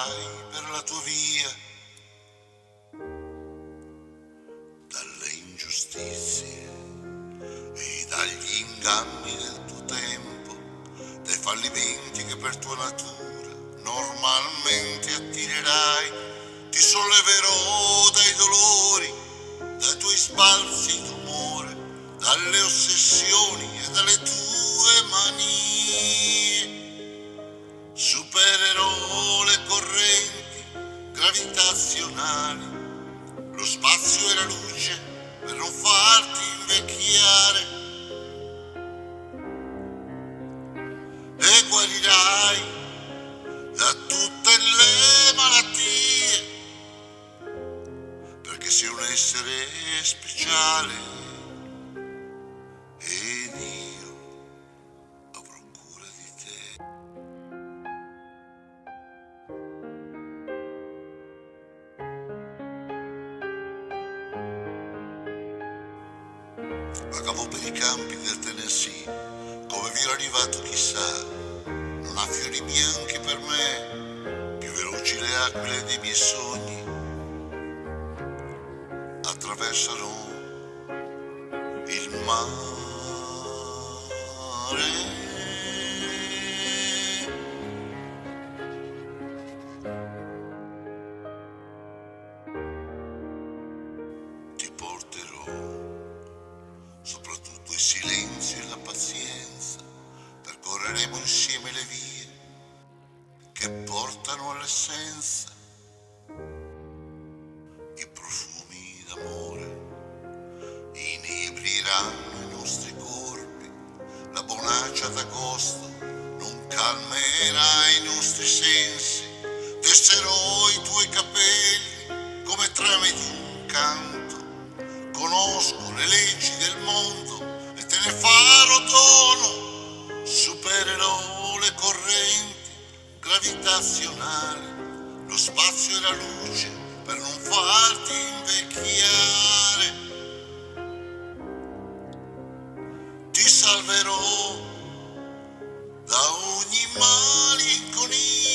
andrai per la tua via, dalle ingiustizie e dagli inganni del tuo tempo, dai fallimenti che per tua natura normalmente attirerai. Ti solleverò dai dolori, dai tuoi sbalzi d'umore, dalle ossessioni e dalle tue manie. Supererò le correnti gravitazionali, lo spazio e la luce per non farti invecchiare, e guarirai da tutte le malattie, perché sei un essere speciale ed io avrò cura di te. Vagavo per i campi del Tennessee, come vi ero arrivato chissà, non ha fiori bianchi per me, più veloci le aquile dei miei sogni, attraversano il mare. Ti porterò soprattutto il silenzio e la pazienza, percorreremo insieme le vie che portano all'essenza, i profumi d'amore inebriranno i nostri corpi, la bonaccia d'agosto non calmerà i nostri sensi, tesserò i tuoi capelli come trame di un canto, conosco le leggi del mondo e te ne farò dono, supererò le correnti gravitazionali, lo spazio e la luce per non farti invecchiare. Ti salverò da ogni malinconia,